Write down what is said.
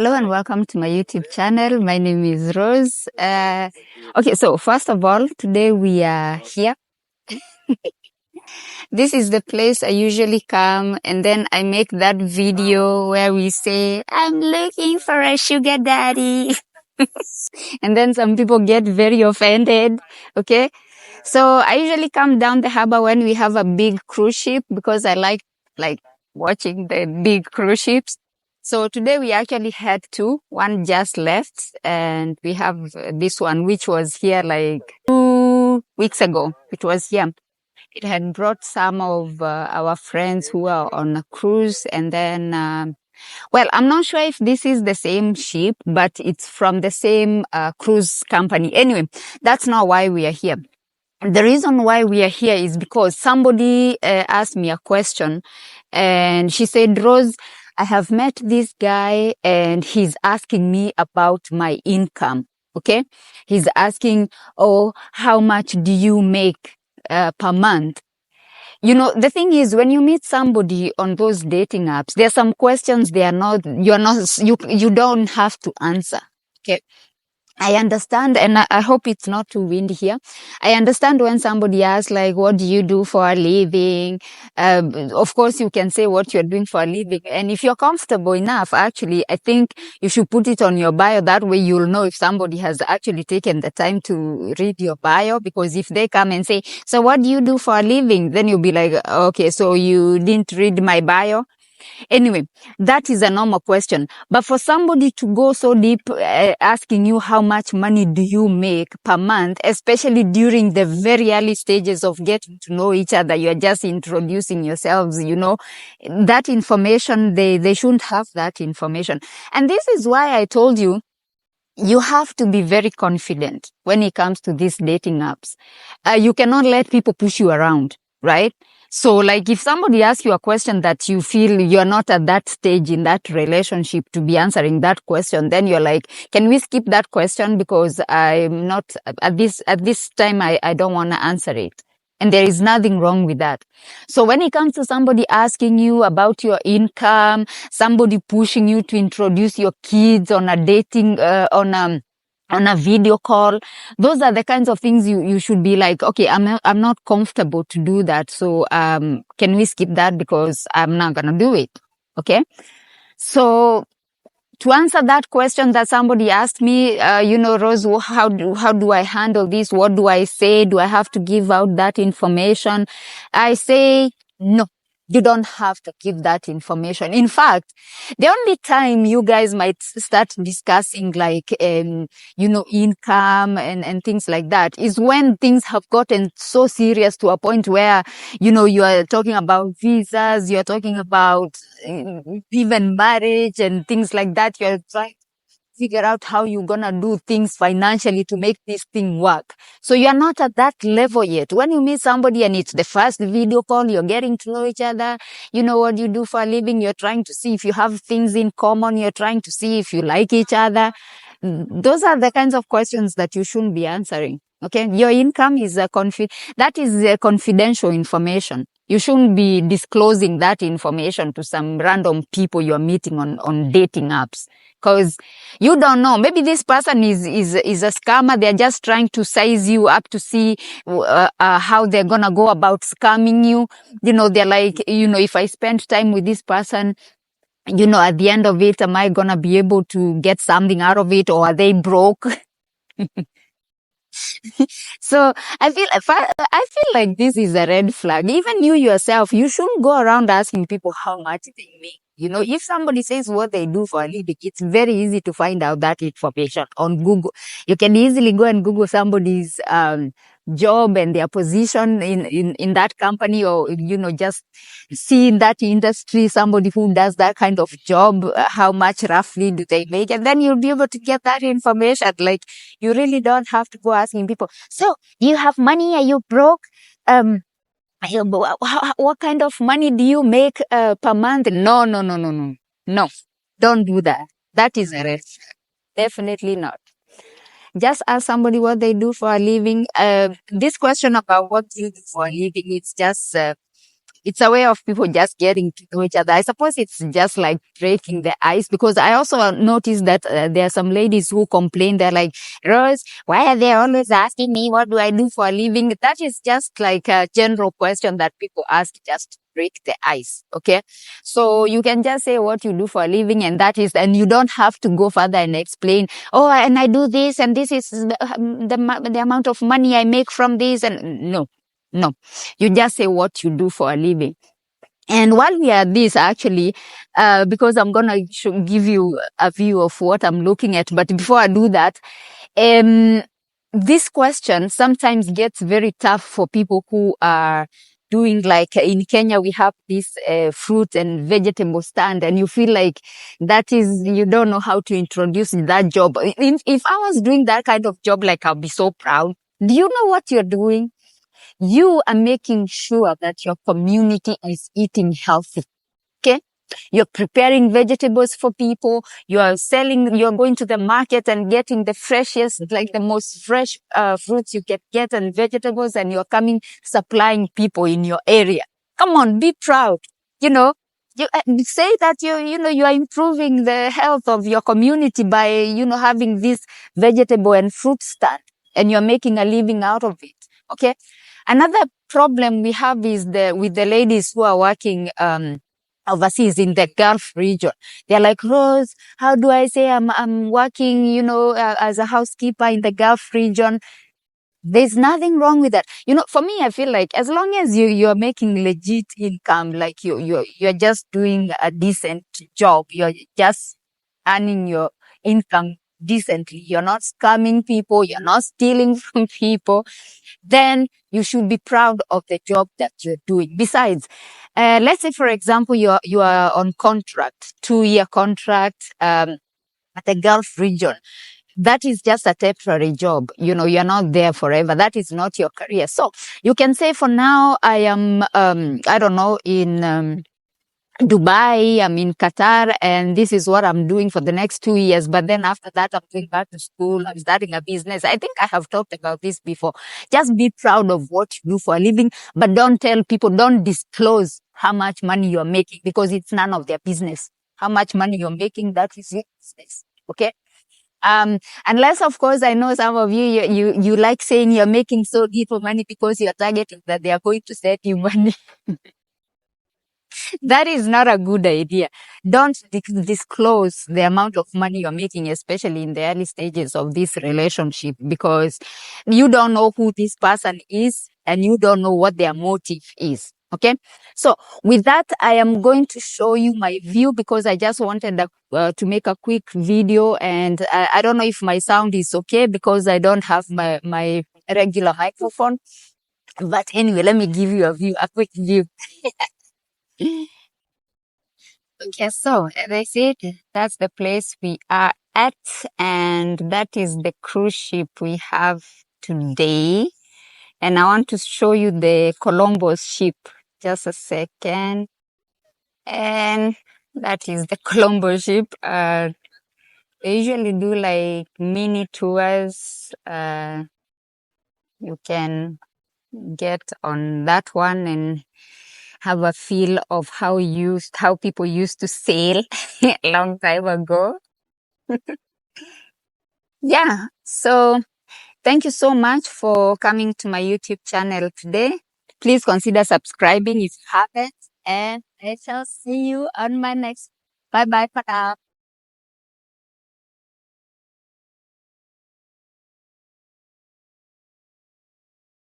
Hello and welcome to my YouTube channel. My name is Rose. Okay, so first of all, today we are here. This is the place I usually come, and then I make that video where we say, I'm looking for a sugar daddy. And then some people get very offended. Okay. So I usually come down the harbor when we have a big cruise ship because I like watching the big cruise ships. So today we actually had two. One just left, and we have this one which was here like 2 weeks ago. It was here. It had brought some of our friends who are on a cruise, and then well, I'm not sure if this is the same ship, but it's from the same cruise company. Anyway, that's not why we are here. The reason why we are here is because somebody asked me a question, and she said, Rose, I have met this guy and he's asking me about my income. Okay. He's asking, oh, how much do you make per month? You know, the thing is, when you meet somebody on those dating apps, there are some questions you don't have to answer. Okay. I understand, and I hope it's not too windy here. I understand when somebody asks, like, what do you do for a living? Of course, you can say what you're doing for a living. And if you're comfortable enough, actually, I think you should put it on your bio. That way you'll know if somebody has actually taken the time to read your bio. Because if they come and say, so what do you do for a living? Then you'll be like, okay, so you didn't read my bio. Anyway, that is a normal question. But for somebody to go so deep, asking you how much money do you make per month, especially during the very early stages of getting to know each other, you're just introducing yourselves, you know, that information, they shouldn't have that information. And this is why I told you, you have to be very confident when it comes to these dating apps. You cannot let people push you around, right? So like if somebody asks you a question that you feel you're not at that stage in that relationship to be answering that question, then you're like, can we skip that question because I'm not at this time, I don't want to answer it. And there is nothing wrong with that. So when it comes to somebody asking you about your income, somebody pushing you to introduce your kids on a dating, on a video call, those are the kinds of things you should be like, okay, I'm not comfortable to do that. So, can we skip that because I'm not going to do it? Okay. So to answer that question that somebody asked me, Rose, how do I handle this? What do I say? Do I have to give out that information? I say, no, you don't have to give that information. In fact, the only time you guys might start discussing like, income and things like that is when things have gotten so serious to a point where, you are talking about visas, you're talking about even marriage and things like that. You're trying to figure out how you're gonna do things financially to make this thing work. So you're not at that level yet. When you meet somebody and it's the first video call, you're getting to know each other, you know what you do for a living, you're trying to see if you have things in common, you're trying to see if you like each other. Those are the kinds of questions that you shouldn't be answering. Okay, your income is that is confidential information. You shouldn't be disclosing that information to some random people you're meeting on dating apps. Cause you don't know. Maybe this person is a scammer. They're just trying to size you up to see how they're gonna go about scamming you. They're like, if I spend time with this person, at the end of it, am I gonna be able to get something out of it, or are they broke? So I feel like this is a red flag. Even you yourself, you shouldn't go around asking people how much they make. If somebody says what they do for a living, it's very easy to find out that information on Google. You can easily go and Google somebody's job and their position in that company, or just see in that industry somebody who does that kind of job, how much roughly do they make, and then you'll be able to get that information. Like, you really don't have to go asking people, so you have money, are you broke, what kind of money do you make per month? No, no, no, no, no, no, don't do that. That is a red flag. Definitely not. Just ask somebody what they do for a living. This question about what do you do for a living, it's just It's a way of people just getting to know each other. I suppose it's just like breaking the ice, because I also noticed that there are some ladies who complain. They're like, Rose, why are they always asking me what do I do for a living? That is just like a general question that people ask just to break the ice. Okay. So you can just say what you do for a living, and that is, and you don't have to go further and explain, oh, and I do this, and this is the amount of money I make from this. And no, you just say what you do for a living. And while we are at this, actually, because I'm going to give you a view of what I'm looking at. But before I do that, this question sometimes gets very tough for people who are doing, like in Kenya, we have this fruit and vegetable stand, and you feel like that is, you don't know how to introduce that job. If I was doing that kind of job, like, I'll be so proud. Do you know what you're doing? You are making sure that your community is eating healthy. Okay. You're preparing vegetables for people. You are selling, you're going to the market and getting the freshest, like the most fresh fruits you can get and vegetables, and you're coming supplying people in your area. Come on, be proud. You know, you say that you are improving the health of your community by, having this vegetable and fruit stand, and you're making a living out of it. Okay. Another problem we have is with the ladies who are working, overseas in the Gulf region. They're like, Rose, how do I say I'm working, as a housekeeper in the Gulf region? There's nothing wrong with that. For me, I feel like as long as you're making legit income, like you're just doing a decent job, you're just earning your income decently, you're not scamming people, you're not stealing from people, then you should be proud of the job that you're doing. Besides, let's say, for example, you are on contract, 2-year contract, at the Gulf region. That is just a temporary job. You're not there forever. That is not your career. So you can say, for now, I am, I don't know, in Dubai, I'm in Qatar, and this is what I'm doing for the next 2 years. But then after that, I'm going back to school. I'm starting a business. I think I have talked about this before. Just be proud of what you do for a living, but don't tell people, don't disclose how much money you're making, because it's none of their business. How much money you're making, that is your business. Okay. Unless, of course, I know some of you like saying you're making so little money because you're targeting that they are going to send you money. That is not a good idea. Don't disclose the amount of money you're making, especially in the early stages of this relationship, because you don't know who this person is and you don't know what their motive is. Okay. So with that, I am going to show you my view, because I just wanted to make a quick video, and I don't know if my sound is okay because I don't have my regular microphone. But anyway, let me give you a quick view. Okay, so as I said, that's the place we are at, and that is the cruise ship we have today. And I want to show you the Colombo ship. Just a second. And that is the Colombo ship. They usually do like mini tours. You can get on that one and have a feel of how people used to sail a long time ago. Yeah. So thank you so much for coming to my YouTube channel today. Please consider subscribing if you haven't, and I shall see you on my next. Bye bye for now.